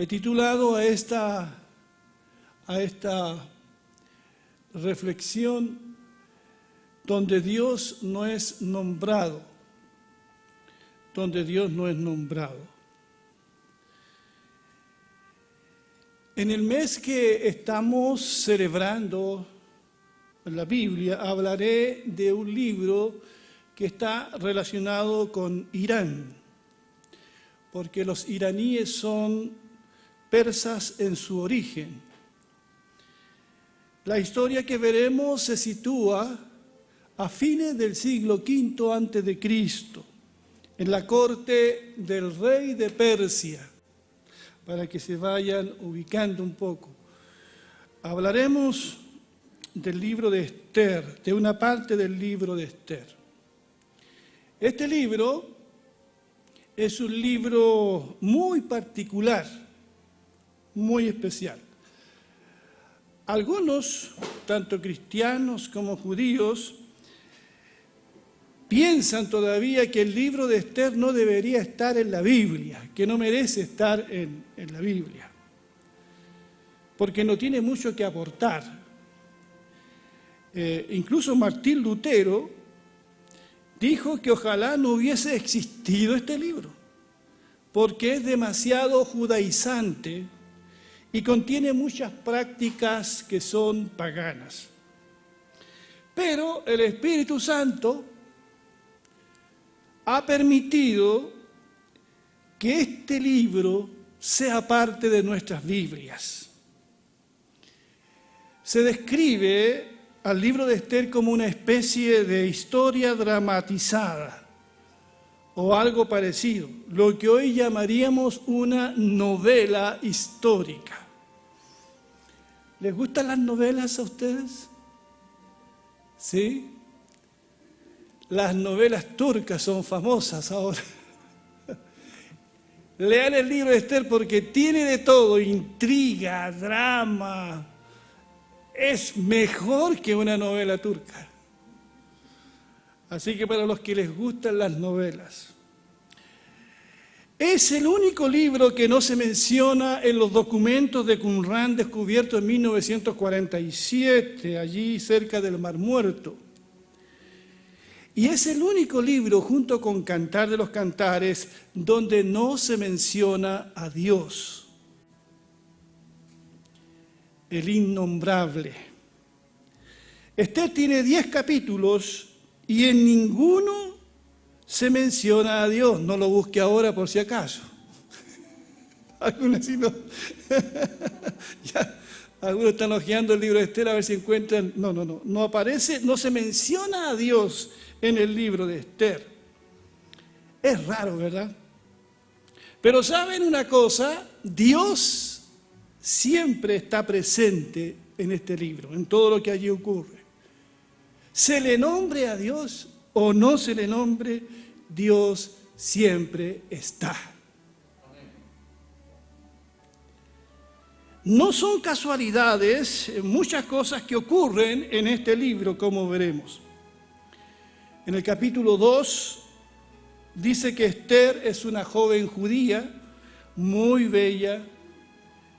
He titulado a esta reflexión donde Dios no es nombrado, donde Dios no es nombrado. En el mes que estamos celebrando la Biblia, hablaré de un libro que está relacionado con Irán, porque los iraníes son persas en su origen. La historia que veremos se sitúa a fines del siglo V a.C., en la corte del rey de Persia, para que se vayan ubicando un poco. Hablaremos del libro de Esther, de una parte del libro de Esther. Este libro es un libro muy particular, muy especial. Algunos, tanto cristianos como judíos, piensan todavía que el libro de Esther no debería estar en la Biblia, que no merece estar en la Biblia, porque no tiene mucho que aportar. Incluso Martín Lutero dijo que ojalá no hubiese existido este libro, porque es demasiado judaizante y contiene muchas prácticas que son paganas. Pero el Espíritu Santo ha permitido que este libro sea parte de nuestras Biblias. Se describe al libro de Esther como una especie de historia dramatizada o algo parecido, lo que hoy llamaríamos una novela histórica. ¿Les gustan las novelas a ustedes? ¿Sí? Las novelas turcas son famosas ahora. Lean el libro de Esther porque tiene de todo, intriga, drama. Es mejor que una novela turca. Así que para los que les gustan las novelas. Es el único libro que no se menciona en los documentos de Qumrán descubiertos en 1947, allí cerca del Mar Muerto. Y es el único libro, junto con Cantar de los Cantares, donde no se menciona a Dios, el innombrable. Esther tiene 10 capítulos y en ninguno se menciona a Dios. No lo busque ahora por si acaso. Algunos algunos están hojeando el libro de Esther a ver si encuentran. No aparece, no se menciona a Dios en el libro de Esther. Es raro, ¿verdad? Pero ¿saben una cosa? Dios siempre está presente en este libro, en todo lo que allí ocurre. Se le nombre a Dios o no se le nombre, Dios siempre está. No son casualidades muchas cosas que ocurren en este libro, como veremos. En el capítulo 2 dice que Esther es una joven judía muy bella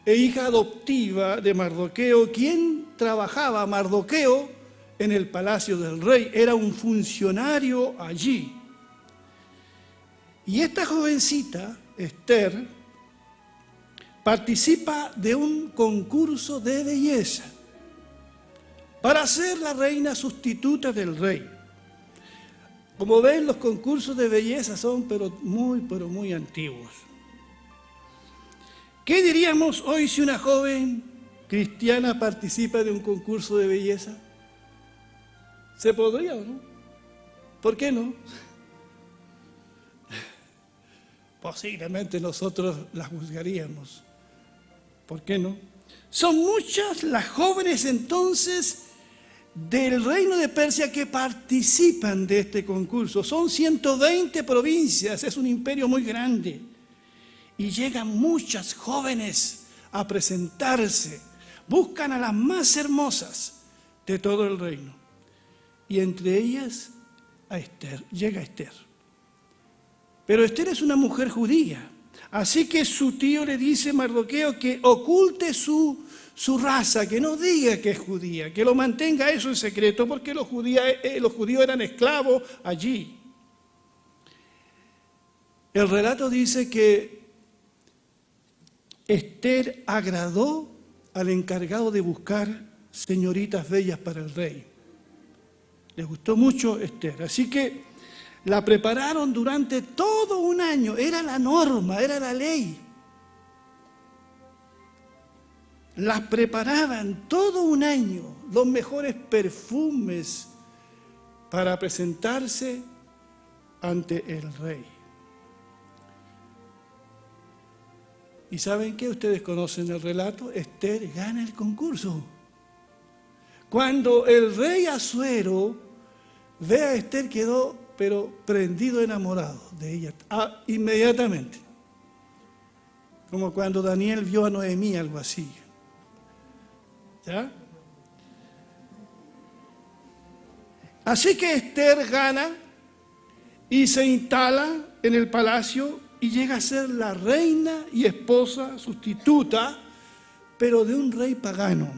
e hija adoptiva de Mardoqueo, quien trabajaba Mardoqueo en el palacio del rey, era un funcionario allí. Y esta jovencita, Esther, participa de un concurso de belleza para ser la reina sustituta del rey. Como ven, los concursos de belleza son pero muy antiguos. ¿Qué diríamos hoy si una joven cristiana participa de un concurso de belleza? ¿Se podría o no? ¿Por qué no? Posiblemente nosotros la juzgaríamos. ¿Por qué no? Son muchas las jóvenes entonces del reino de Persia que participan de este concurso. Son 120 provincias, es un imperio muy grande. Y llegan muchas jóvenes a presentarse, buscan a las más hermosas de todo el reino. Y entre ellas a Esther, llega Esther. Pero Esther es una mujer judía, Así que su tío le dice a Mardoqueo que oculte su raza, que no diga que es judía, que lo mantenga eso en secreto, porque los judíos eran esclavos allí. El relato dice que Esther agradó al encargado de buscar señoritas bellas para el rey. Le gustó mucho Esther, así que la prepararon durante todo un año, era la norma, era la ley. Las preparaban todo un año, los mejores perfumes para presentarse ante el rey. ¿Y saben qué? Ustedes conocen el relato, Esther gana el concurso. Cuando el rey Asuero ve a Esther, quedó pero prendido, enamorado de ella, inmediatamente. Como cuando Daniel vio a Noemí, algo así. ¿Ya? Así que Esther gana y se instala en el palacio y llega a ser la reina y esposa sustituta, pero de un rey pagano.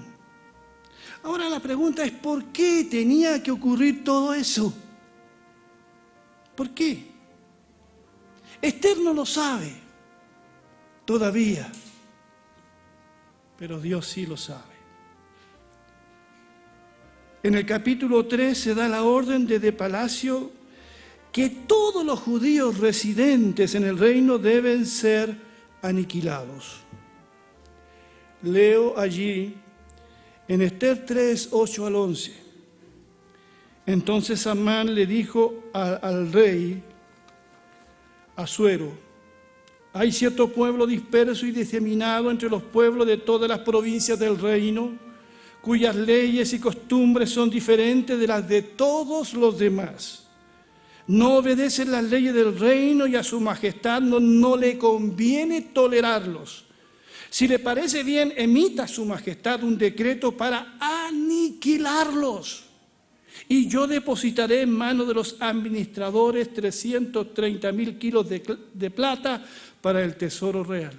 Ahora la pregunta es, ¿por qué tenía que ocurrir todo eso? ¿Por qué? Esther no lo sabe todavía, pero Dios sí lo sabe. En el capítulo 3 se da la orden desde palacio que todos los judíos residentes en el reino deben ser aniquilados. Leo allí en Esther 3, 8 al 11. Entonces Amán le dijo al rey Asuero: hay cierto pueblo disperso y diseminado entre los pueblos de todas las provincias del reino, cuyas leyes y costumbres son diferentes de las de todos los demás. No obedecen las leyes del reino y a su majestad no le conviene tolerarlos. Si le parece bien, emita su majestad un decreto para aniquilarlos. Y yo depositaré en manos de los administradores 330,000 kilos de plata para el tesoro real.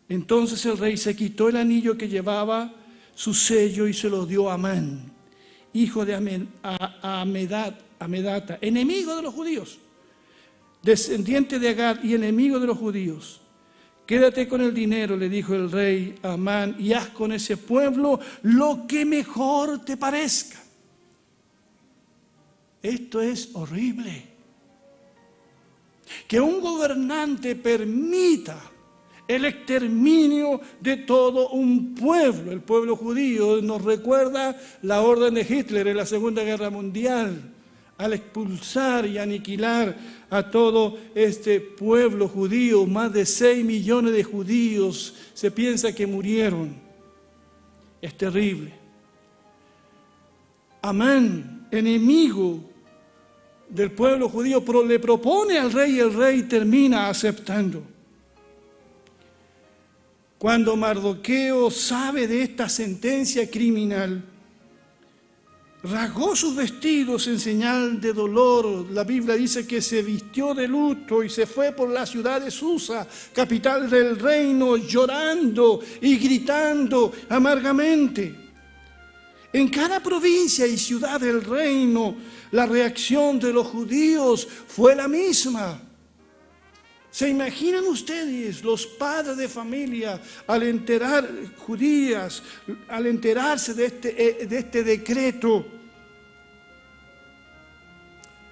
Entonces el rey se quitó el anillo que llevaba su sello y se lo dio a Amán, hijo de Amedata, enemigo de los judíos, descendiente de Agar y enemigo de los judíos. Quédate con el dinero, le dijo el rey a Amán, y haz con ese pueblo lo que mejor te parezca. Esto es horrible. Que un gobernante permita el exterminio de todo un pueblo. El pueblo judío nos recuerda la orden de Hitler en la Segunda Guerra Mundial, al expulsar y aniquilar a todo este pueblo judío. Más de 6 millones de judíos se piensa que murieron. Es terrible. Amán, enemigo del pueblo judío, le propone al rey y el rey termina aceptando. Cuando Mardoqueo sabe de esta sentencia criminal, rasgó sus vestidos en señal de dolor. La Biblia dice que se vistió de luto y se fue por la ciudad de Susa, capital del reino, llorando y gritando amargamente. En cada provincia y ciudad del reino, la reacción de los judíos fue la misma. ¿Se imaginan ustedes los padres de familia al enterarse de este decreto?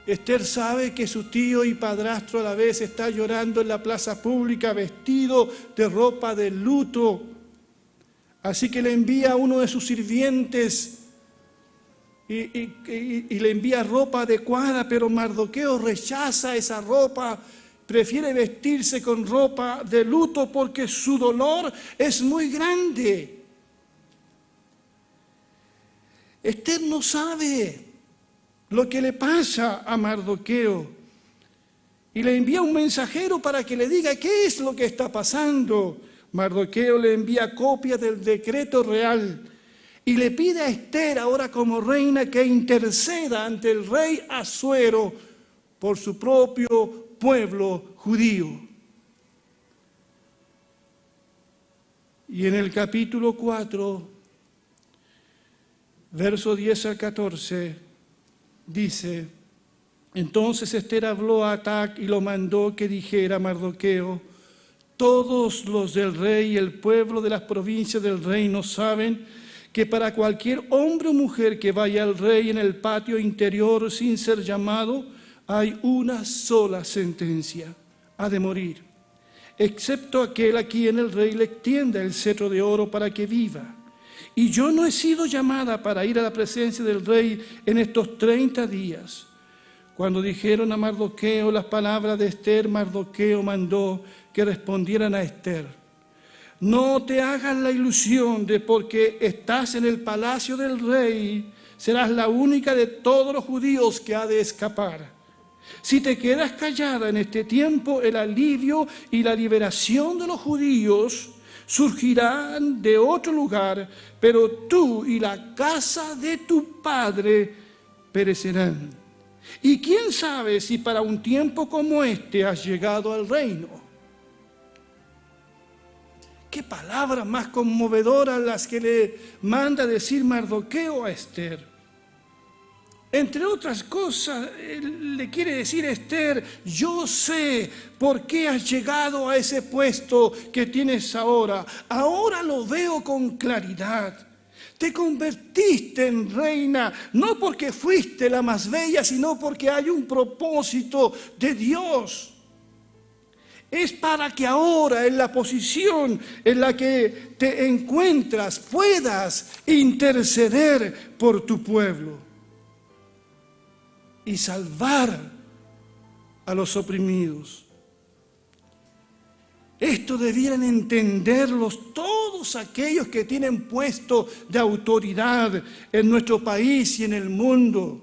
Esther sabe que su tío y padrastro a la vez está llorando en la plaza pública vestido de ropa de luto. Así que le envía a uno de sus sirvientes y le envía ropa adecuada, pero Mardoqueo rechaza esa ropa, prefiere vestirse con ropa de luto porque su dolor es muy grande. Esther no sabe lo que le pasa a Mardoqueo y le envía un mensajero para que le diga qué es lo que está pasando. Mardoqueo le envía copia del decreto real y le pide a Esther, ahora como reina, que interceda ante el rey Asuero por su propio pueblo judío. Y en el capítulo 4, verso 10 al 14, dice: entonces Ester habló a Atac y lo mandó que dijera a Mardoqueo: todos los del rey y el pueblo de las provincias del reino saben que para cualquier hombre o mujer que vaya al rey en el patio interior sin ser llamado, hay una sola sentencia: ha de morir, excepto aquel a quien el rey le extienda el cetro de oro para que viva. Y yo no he sido llamada para ir a la presencia del rey en estos 30 días. Cuando dijeron a Mardoqueo las palabras de Ester, Mardoqueo mandó que respondieran a Ester: no te hagas la ilusión de porque estás en el palacio del rey, serás la única de todos los judíos que ha de escapar. Si te quedas callada en este tiempo, el alivio y la liberación de los judíos surgirán de otro lugar, pero tú y la casa de tu padre perecerán. Y quién sabe si para un tiempo como este has llegado al reino. Qué palabras más conmovedoras las que le manda decir Mardoqueo a Ester. Entre otras cosas, le quiere decir a Ester: yo sé por qué has llegado a ese puesto que tienes ahora. Ahora lo veo con claridad. Te convertiste en reina, no porque fuiste la más bella, sino porque hay un propósito de Dios. Es para que ahora, en la posición en la que te encuentras, puedas interceder por tu pueblo y salvar a los oprimidos. Esto debieran entenderlos todos aquellos que tienen puesto de autoridad en nuestro país y en el mundo.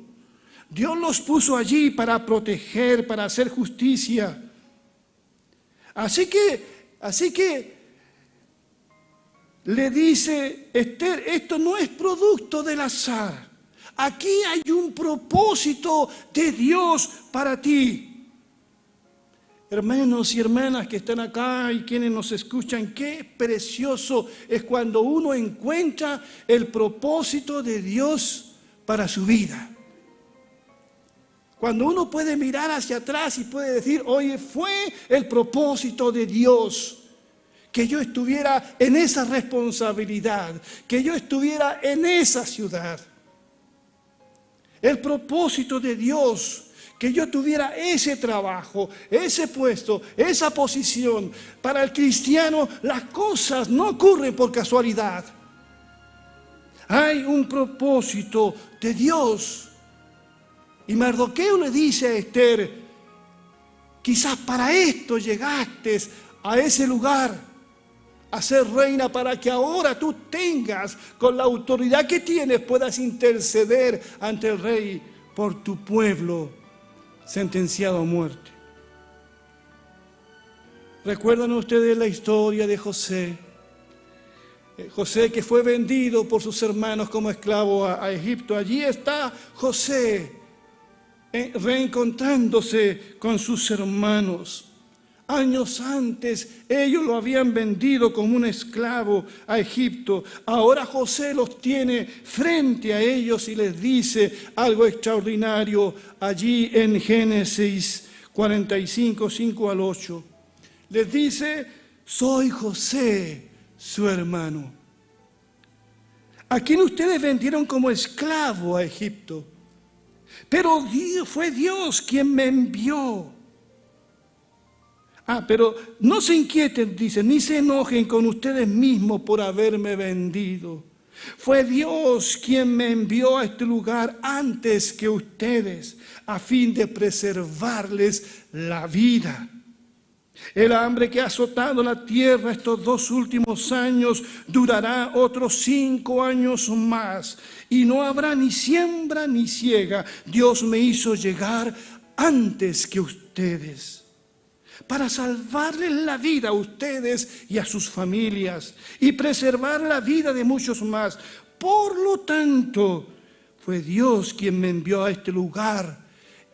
Dios los puso allí para proteger, para hacer justicia. Así que le dice Ester: esto no es producto del azar. Aquí hay un propósito de Dios para ti. Hermanos y hermanas que están acá y quienes nos escuchan, qué precioso es cuando uno encuentra el propósito de Dios para su vida. Cuando uno puede mirar hacia atrás y puede decir: oye, fue el propósito de Dios que yo estuviera en esa responsabilidad, que yo estuviera en esa ciudad. El propósito de Dios que yo tuviera ese trabajo, ese puesto, esa posición. Para el cristiano las cosas no ocurren por casualidad. Hay un propósito de Dios. Y Mardoqueo le dice a Ester: quizás para esto llegaste a ese lugar, a ser reina, para que ahora tú tengas, con la autoridad que tienes, puedas interceder ante el rey por tu pueblo sentenciado a muerte. ¿Recuerdan ustedes la historia de José? José, que fue vendido por sus hermanos como esclavo a Egipto. Allí está José reencontrándose con sus hermanos. Años antes ellos lo habían vendido como un esclavo a Egipto. Ahora José los tiene frente a ellos y les dice algo extraordinario allí en Génesis 45, 5 al 8. Les dice: soy José, su hermano, a quien ustedes vendieron como esclavo a Egipto. Pero fue Dios quien me envió. Pero no se inquieten, dice, ni se enojen con ustedes mismos por haberme vendido. Fue Dios quien me envió a este lugar antes que ustedes, a fin de preservarles la vida. El hambre que ha azotado la tierra estos 2 últimos años durará otros 5 años más, y no habrá ni siembra ni siega. Dios me hizo llegar antes que ustedes, para salvarles la vida a ustedes y a sus familias, y preservar la vida de muchos más. Por lo tanto, fue Dios quien me envió a este lugar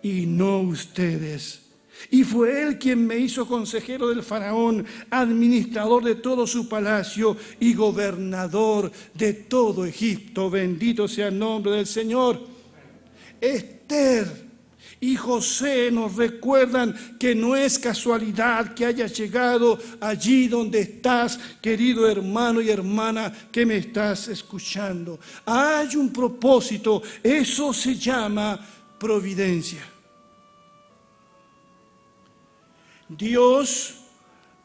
y no ustedes. Y fue Él quien me hizo consejero del faraón, administrador de todo su palacio y gobernador de todo Egipto. Bendito sea el nombre del Señor. Esther y José nos recuerdan que no es casualidad que hayas llegado allí donde estás, querido hermano y hermana que me estás escuchando. Hay un propósito, eso se llama providencia. Dios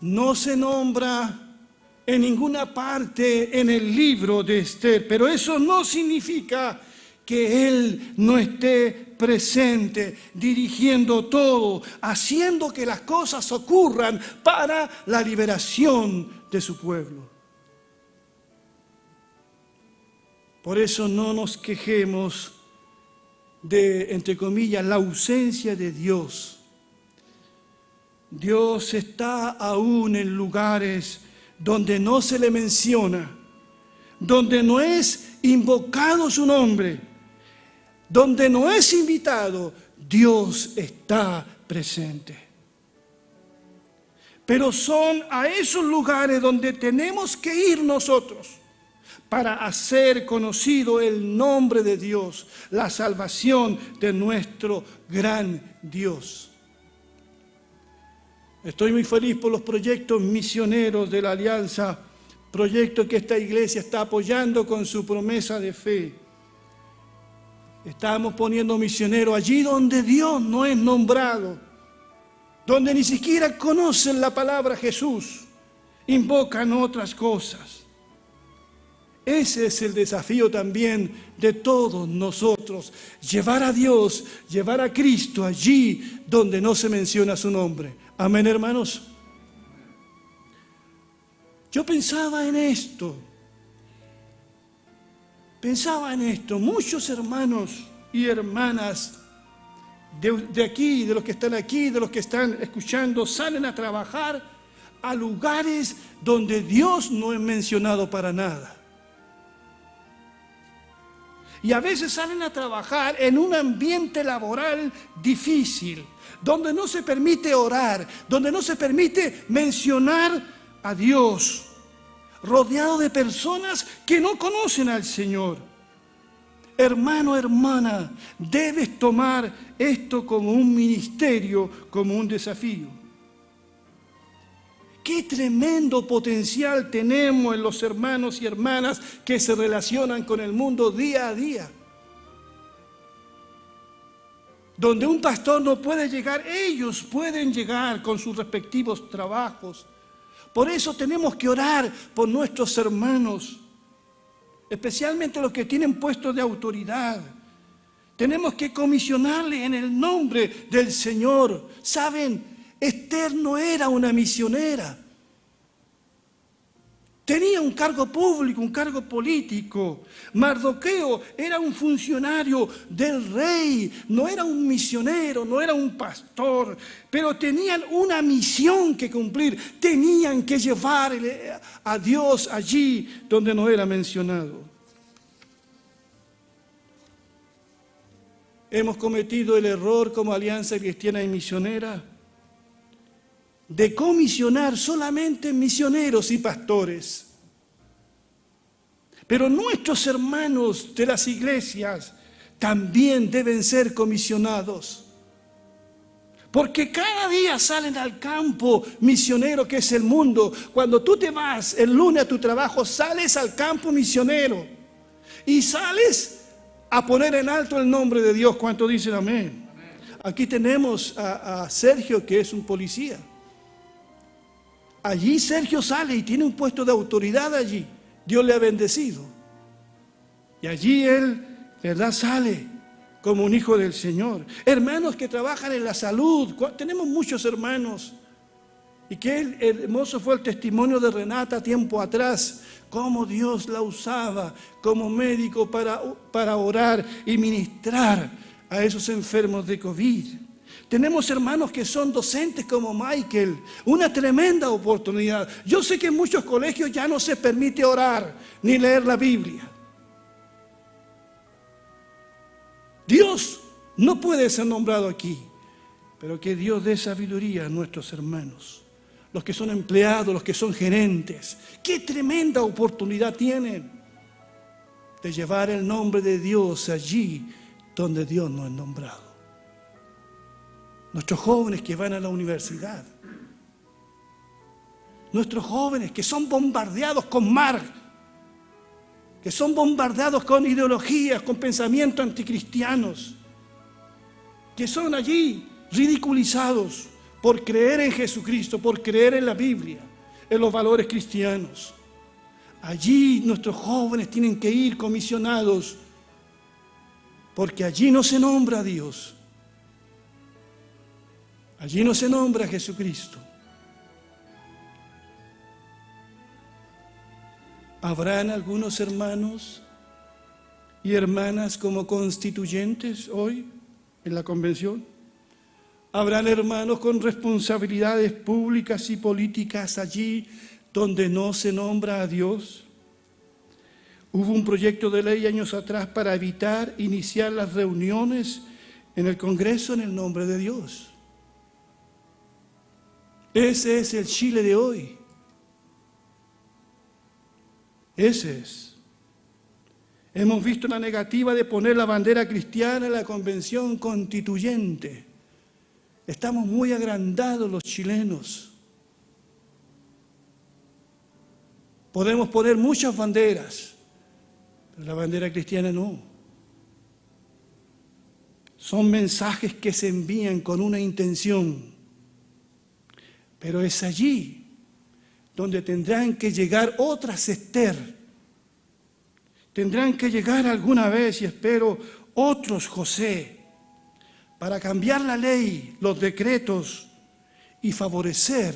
no se nombra en ninguna parte en el libro de Esther, pero eso no significa que Él no esté presente, dirigiendo todo, haciendo que las cosas ocurran para la liberación de su pueblo. Por eso no nos quejemos de, entre comillas, la ausencia de Dios. Dios está aún en lugares donde no se le menciona, donde no es invocado su nombre, donde no es invitado. Dios está presente. Pero son a esos lugares donde tenemos que ir nosotros para hacer conocido el nombre de Dios, la salvación de nuestro gran Dios. Estoy muy feliz por los proyectos misioneros de la Alianza, proyectos que esta iglesia está apoyando con su promesa de fe. Estamos poniendo misioneros allí donde Dios no es nombrado, donde ni siquiera conocen la palabra Jesús, invocan otras cosas. Ese es el desafío también de todos nosotros, llevar a Dios, llevar a Cristo allí donde no se menciona su nombre. Amén, hermanos. Yo pensaba en esto. Muchos hermanos y hermanas de aquí, de los que están aquí, de los que están escuchando, salen a trabajar a lugares donde Dios no es mencionado para nada. Y a veces salen a trabajar en un ambiente laboral difícil, donde no se permite orar, donde no se permite mencionar a Dios, rodeado de personas que no conocen al Señor. Hermano, hermana, debes tomar esto como un ministerio, como un desafío. Qué tremendo potencial tenemos en los hermanos y hermanas que se relacionan con el mundo día a día. Donde un pastor no puede llegar, ellos pueden llegar con sus respectivos trabajos. Por eso tenemos que orar por nuestros hermanos, especialmente los que tienen puestos de autoridad. Tenemos que comisionarle en el nombre del Señor. ¿Saben? Esther no era una misionera. Tenía un cargo público, un cargo político. Mardoqueo era un funcionario del rey, no era un misionero, no era un pastor, pero tenían una misión que cumplir. Tenían que llevar a Dios allí donde no era mencionado. Hemos cometido el error como Alianza Cristiana y Misionera de comisionar solamente misioneros y pastores. Pero nuestros hermanos de las iglesias también deben ser comisionados. Porque cada día salen al campo misionero que es el mundo. Cuando tú te vas el lunes a tu trabajo, sales al campo misionero. Y sales a poner en alto el nombre de Dios. ¿Cuántos dicen amén? Aquí tenemos a Sergio, que es un policía. Allí Sergio sale y tiene un puesto de autoridad allí. Dios le ha bendecido. Y allí él, ¿verdad?, sale como un hijo del Señor. Hermanos que trabajan en la salud. Tenemos muchos hermanos. Y qué hermoso fue el testimonio de Renata tiempo atrás. Cómo Dios la usaba como médico para orar y ministrar a esos enfermos de COVID. Tenemos hermanos que son docentes como Michael, una tremenda oportunidad. Yo sé que en muchos colegios ya no se permite orar ni leer la Biblia. Dios no puede ser nombrado aquí. Pero que Dios dé sabiduría a nuestros hermanos, los que son empleados, los que son gerentes. ¡Qué tremenda oportunidad tienen de llevar el nombre de Dios allí donde Dios nos ha nombrado! Nuestros jóvenes que van a la universidad, nuestros jóvenes que son bombardeados con que son bombardeados con ideologías, con pensamientos anticristianos, que son allí ridiculizados por creer en Jesucristo, por creer en la Biblia, en los valores cristianos. Allí nuestros jóvenes tienen que ir comisionados, porque allí no se nombra a Dios, allí no se nombra a Jesucristo. ¿Habrán algunos hermanos y hermanas como constituyentes hoy en la convención? ¿Habrán hermanos con responsabilidades públicas y políticas allí donde no se nombra a Dios? Hubo un proyecto de ley años atrás para evitar iniciar las reuniones en el Congreso en el nombre de Dios. Ese es el Chile de hoy. Ese es. Hemos visto la negativa de poner la bandera cristiana en la convención constituyente. Estamos muy agrandados los chilenos. Podemos poner muchas banderas, pero la bandera cristiana no. Son mensajes que se envían con una intención, pero es allí donde tendrán que llegar otras Esther, tendrán que llegar alguna vez, y espero, otros José, para cambiar la ley, los decretos y favorecer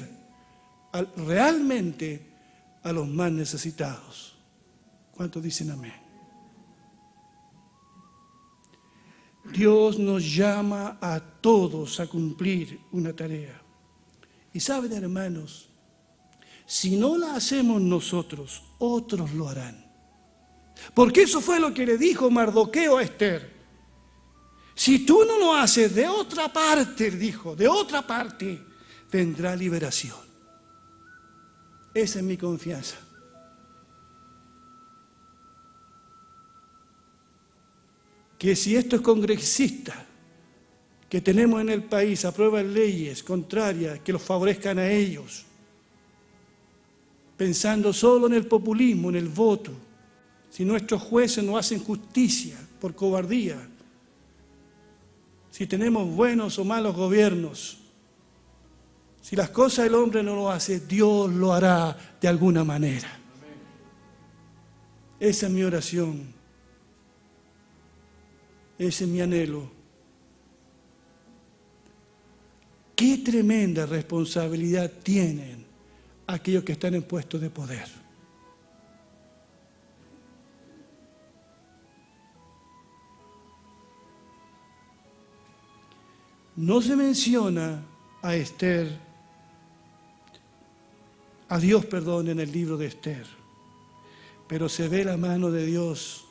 realmente a los más necesitados. ¿Cuántos dicen amén? Dios nos llama a todos a cumplir una tarea. Y saben, hermanos, si no la hacemos nosotros, otros lo harán. Porque eso fue lo que le dijo Mardoqueo a Esther. Si tú no lo haces, de otra parte, dijo, de otra parte vendrá liberación. Esa es mi confianza. Que si estos congresistas que tenemos en el país aprueban leyes contrarias que los favorezcan a ellos, pensando solo en el populismo, en el voto, si nuestros jueces no hacen justicia por cobardía, si tenemos buenos o malos gobiernos, si las cosas el hombre no lo hace, Dios lo hará de alguna manera. Esa es mi oración, ese es mi anhelo. Qué tremenda responsabilidad tienen aquellos que están en puestos de poder. No se menciona a Esther, a Dios, perdón, en el libro de Esther, pero se ve la mano de Dios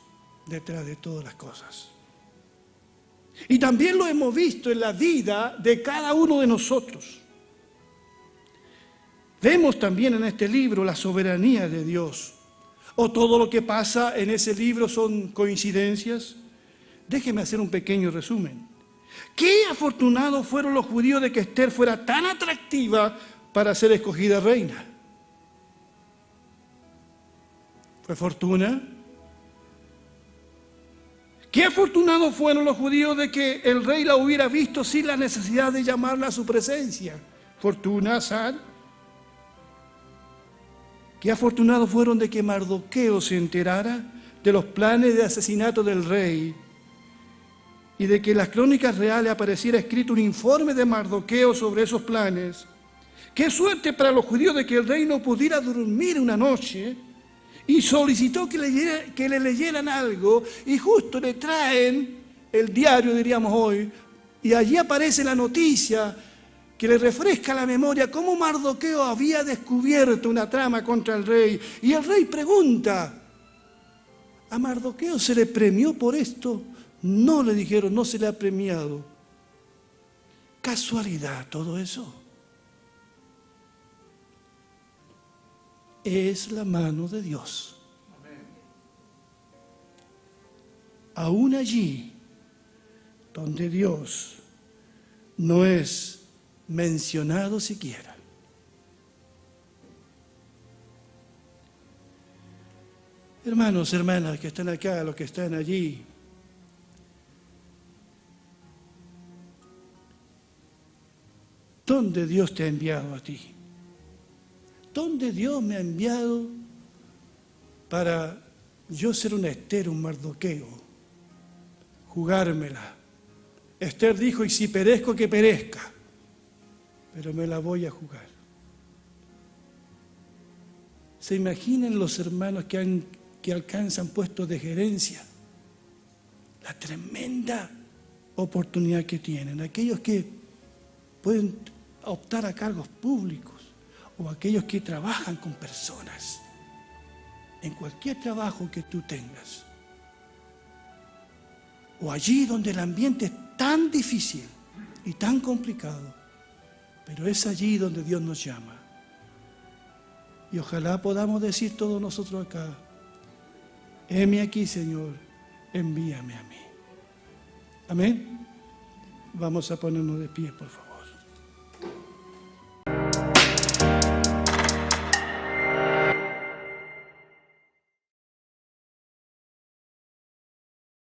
detrás de todas las cosas. Y también lo hemos visto en la vida de cada uno de nosotros. Vemos también en este libro la soberanía de Dios. ¿O todo lo que pasa en ese libro son coincidencias? Déjeme hacer un pequeño resumen. Qué afortunados fueron los judíos de que Esther fuera tan atractiva para ser escogida reina. ¿Fue fortuna? Qué afortunados fueron los judíos de que el rey la hubiera visto sin la necesidad de llamarla a su presencia. ¿Fortuna, azar? Qué afortunados fueron de que Mardoqueo se enterara de los planes de asesinato del rey y de que en las crónicas reales apareciera escrito un informe de Mardoqueo sobre esos planes. Qué suerte para los judíos de que el rey no pudiera dormir una noche y solicitó que le leyeran algo, y justo le traen el diario, diríamos hoy, y allí aparece la noticia que le refresca la memoria cómo Mardoqueo había descubierto una trama contra el rey. Y el rey pregunta, ¿a Mardoqueo se le premió por esto? No, le dijeron, no se le ha premiado. casualidad todo eso. Es la mano de Dios. Aún allí donde Dios no es mencionado siquiera. Hermanos, hermanas que están acá, los que están allí, ¿dónde Dios te ha enviado a ti? ¿Dónde Dios me ha enviado para yo ser una Esther, un Mardoqueo, jugármela? Esther dijo, y si perezco, que perezca, pero me la voy a jugar. ¿Se imaginan los hermanos que alcanzan puestos de gerencia? La tremenda oportunidad que tienen. Aquellos que pueden optar a cargos públicos o aquellos que trabajan con personas. En cualquier trabajo que tú tengas. O allí donde el ambiente es tan difícil y tan complicado. Pero es allí donde Dios nos llama. Y ojalá podamos decir todos nosotros acá, heme aquí, Señor, envíame a mí. Amén. Vamos a ponernos de pie, por favor.